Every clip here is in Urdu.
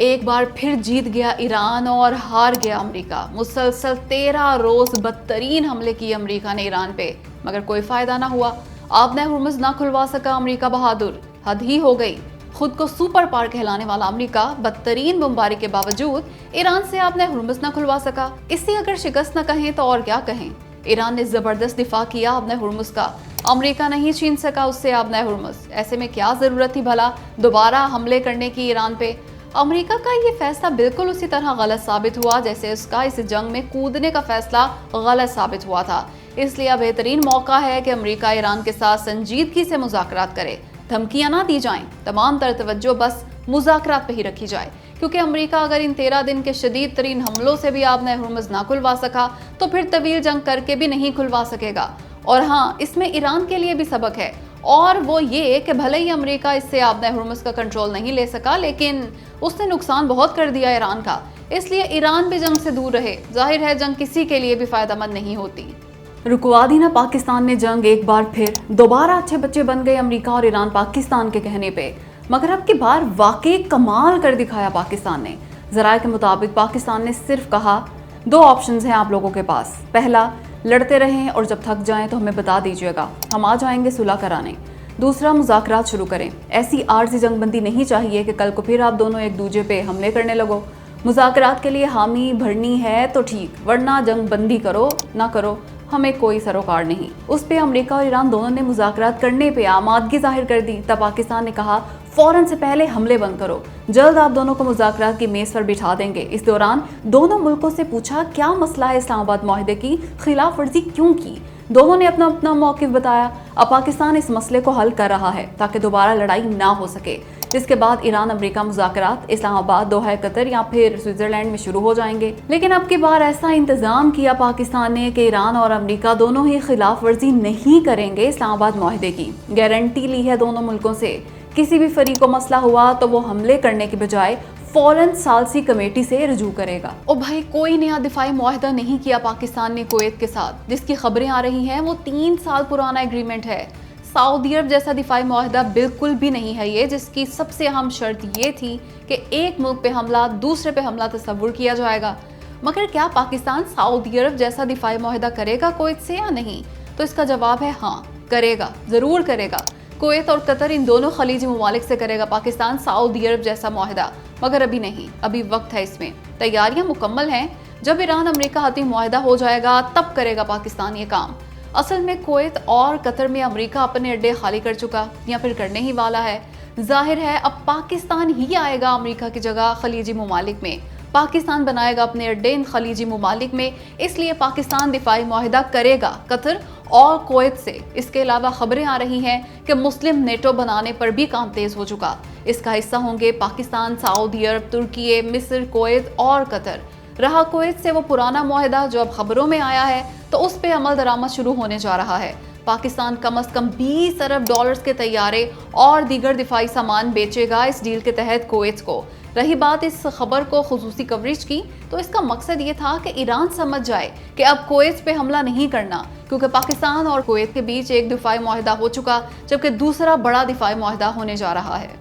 ایک بار پھر جیت گیا ایران اور ہار گیا امریکہ۔ مسلسل 13 روز بدترین حملے کیے امریکہ نے ایران پہ، مگر کوئی فائدہ نہ ہوا۔ آب ہرمز نہ کھلوا سکا امریکہ بہادر، حد ہی ہو گئی۔ خود کو سپر پاور کہلانے والا امریکہ بدترین بمباری کے باوجود ایران سے آب ہرمز نہ کھلوا سکا۔ اس سے اگر شکست نہ کہیں تو اور کیا کہیں۔ ایران نے زبردست دفاع کیا آب ہرمز کا، امریکہ نہیں چھین سکا اس سے آب ہرمز۔ ایسے میں کیا ضرورت تھی بھلا دوبارہ حملے کرنے کی ایران پہ؟ امریکہ کا یہ فیصلہ بالکل اسی طرح غلط ثابت ہوا جیسے اس کا اس جنگ میں کودنے کا فیصلہ غلط ثابت ہوا تھا۔ اس لیے بہترین موقع ہے کہ امریکہ ایران کے ساتھ سنجیدگی سے مذاکرات کرے، دھمکیاں نہ دی جائیں، تمام تر توجہ بس مذاکرات پہ ہی رکھی جائے، کیونکہ امریکہ اگر ان 13 دن کے شدید ترین حملوں سے بھی آب ہرمز نہ کھلوا سکا تو پھر طویل جنگ کر کے بھی نہیں کھلوا سکے گا۔ اور ہاں، اس میں ایران کے لیے بھی سبق ہے، اور وہ یہ کہ بھلے ہی امریکہ اس سے آب ہرمز کا کنٹرول نہیں لے سکا، لیکن اس نے نقصان بہت کر دیا ایران کا۔ اس لیے ایران بھی جنگ سے دور رہے۔ ظاہر ہے جنگ کسی کے لیے بھی فائدہ مند نہیں ہوتی۔ رکوا دی نا پاکستان نے جنگ ایک بار پھر، دوبارہ اچھے بچے بن گئے امریکہ اور ایران پاکستان کے کہنے پہ، مگر اب کی بار واقعی کمال کر دکھایا پاکستان نے۔ ذرائع کے مطابق پاکستان نے صرف کہا 2 آپشنز ہیں آپ لوگوں کے پاس، پہلا لڑتے رہیں اور جب تھک جائیں تو ہمیں بتا دیجیے گا، ہم آ جائیں گے صلح کرانے، دوسرا مذاکرات شروع کریں۔ ایسی عارضی جنگ بندی نہیں چاہیے کہ کل کو پھر آپ دونوں ایک دوسرے پہ حملے کرنے لگو۔ مذاکرات کے لیے حامی بھرنی ہے تو ٹھیک، ورنہ جنگ بندی کرو نہ کرو ہمیں کوئی سروکار نہیں۔ اس پہ امریکہ اور ایران دونوں نے مذاکرات کرنے پہ آمادگی ظاہر کر دی۔ تب پاکستان نے کہا فوراً سے پہلے حملے بند کرو، جلد آپ دونوں کو مذاکرات کی میز پر بٹھا دیں گے۔ اس دوران دونوں ملکوں سے پوچھا کیا مسئلہ ہے، اسلام آباد معاہدے کی خلاف ورزی کیوں کی؟ دونوں نے اپنا اپنا موقف بتایا۔ اب پاکستان اس مسئلے کو حل کر رہا ہے تاکہ دوبارہ لڑائی نہ ہو سکے، جس کے بعد ایران امریکہ مذاکرات اسلام آباد، دوحہ قطر یا پھر سوئٹزرلینڈ میں شروع ہو جائیں گے۔ لیکن اب کی بار ایسا انتظام کیا پاکستان نے کہ ایران اور امریکہ دونوں ہی خلاف ورزی نہیں کریں گے اسلام آباد معاہدے کی۔ گارنٹی لی ہے دونوں ملکوں سے، کسی بھی فریق کو مسئلہ ہوا تو وہ حملے کرنے کے بجائے فوراً ثالثی کمیٹی سے رجوع کرے گا۔ او بھائی، کوئی نیا دفاعی معاہدہ نہیں کیا پاکستان نے کویت کے ساتھ، جس کی خبریں آ رہی ہیں وہ 3 سال پرانا ایگریمنٹ ہے۔ سعودی عرب جیسا دفاعی معاہدہ بالکل بھی نہیں ہے یہ، جس کی سب سے اہم شرط یہ تھی کہ ایک ملک پہ حملہ دوسرے پہ حملہ تصور کیا جائے گا۔ مگر کیا پاکستان سعودی عرب جیسا دفاعی معاہدہ کرے گا کویت سے یا نہیں؟ تو اس کا جواب ہے ہاں، کرے گا، ضرور کرے گا۔ کویت اور قطر ان دونوں خلیجی ممالک سے کرے گا پاکستان سعودی عرب جیسا معاہدہ، مگر ابھی نہیں، ابھی وقت ہے، اس میں تیاریاں مکمل ہیں۔ جب ایران امریکہ حتمی معاہدہ ہو جائے گا تب کرے گا پاکستان یہ کام۔ اصل میں کویت اور قطر میں امریکہ اپنے اڈے خالی کر چکا یا پھر کرنے ہی والا ہے۔ ظاہر ہے اب پاکستان ہی آئے گا امریکہ کی جگہ خلیجی ممالک میں، پاکستان بنائے گا اپنے اڈے ان خلیجی ممالک میں، اس لیے پاکستان دفاعی معاہدہ کرے گا قطر اور کویت سے۔ اس کے علاوہ خبریں آ رہی ہیں کہ مسلم نیٹو بنانے پر بھی کام تیز ہو چکا۔ اس کا حصہ ہوں گے پاکستان، سعودی عرب، ترکی، مصر، کویت اور قطر۔ رہا کویت سے وہ پرانا معاہدہ جو اب خبروں میں آیا ہے تو اس پہ عمل درآمد شروع ہونے جا رہا ہے۔ پاکستان کم از کم $20 ارب کے طیارے اور دیگر دفاعی سامان بیچے گا اس ڈیل کے تحت کویت کو۔ رہی بات اس خبر کو خصوصی کوریج کی، تو اس کا مقصد یہ تھا کہ ایران سمجھ جائے کہ اب کویت پہ حملہ نہیں کرنا، کیونکہ پاکستان اور کویت کے بیچ ایک دفاعی معاہدہ ہو چکا، جبکہ دوسرا بڑا دفاعی معاہدہ ہونے جا رہا ہے۔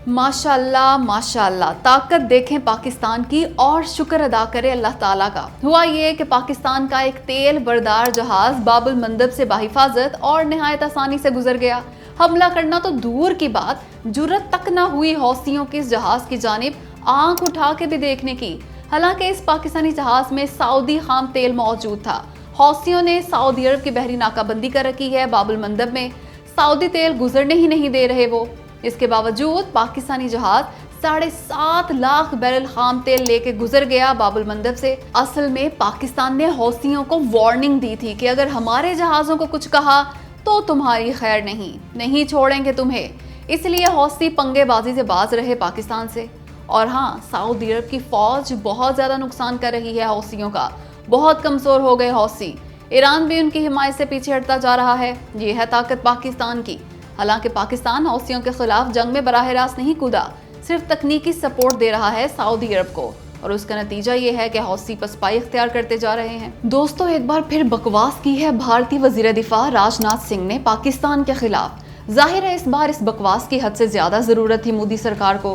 ماشاءاللہ ماشاءاللہ، طاقت دیکھیں پاکستان کی اور شکر ادا کرے اللہ تعالیٰ کا۔ ہوا یہ کہ پاکستان کا ایک تیل بردار جہاز باب المندب سے بحفاظت اور نہایت آسانی سے گزر گیا۔ حملہ کرنا تو دور کی بات، جرت تک نہ ہوئی حوثیوں کی اس جہاز کی جانب آنکھ اٹھا کے بھی دیکھنے کی۔ حالانکہ اس پاکستانی جہاز میں سعودی خام تیل موجود تھا۔ حوثیوں نے سعودی عرب کی بحری ناکہ بندی کر رکھی ہے باب المندب میں، سعودی تیل گزرنے ہی نہیں دے رہے وہ۔ اس کے باوجود پاکستانی جہاز 7.5 لاکھ بیرل خام تیل لے کے گزر گیا باب المندب سے۔ اصل میں پاکستان نے حوثیوں کو وارننگ دی تھی کہ اگر ہمارے جہازوں کو کچھ کہا تو تمہاری خیر نہیں چھوڑیں گے تمہیں۔ اس لیے حوثی پنگے بازی سے باز رہے پاکستان سے۔ اور ہاں، سعودی عرب کی فوج بہت زیادہ نقصان کر رہی ہے حوثیوں کا، بہت کمزور ہو گئے حوثی۔ ایران بھی ان کی حمایت سے پیچھے ہٹتا جا رہا ہے۔ یہ ہے طاقت پاکستان کی۔ حالانکہ پاکستان حوثیوں کے خلاف جنگ میں براہ راست نہیں کودا، صرف تکنیکی سپورٹ دے رہا ہے سعودی عرب کو، اور اس کا نتیجہ یہ ہے کہ حوثی پسپائی اختیار کرتے جا رہے ہیں۔ دوستو، ایک بار پھر بکواس کی ہے بھارتی وزیر دفاع راج ناتھ سنگھ نے پاکستان کے خلاف۔ ظاہر ہے اس بار اس بکواس کی حد سے زیادہ ضرورت تھی مودی سرکار کو،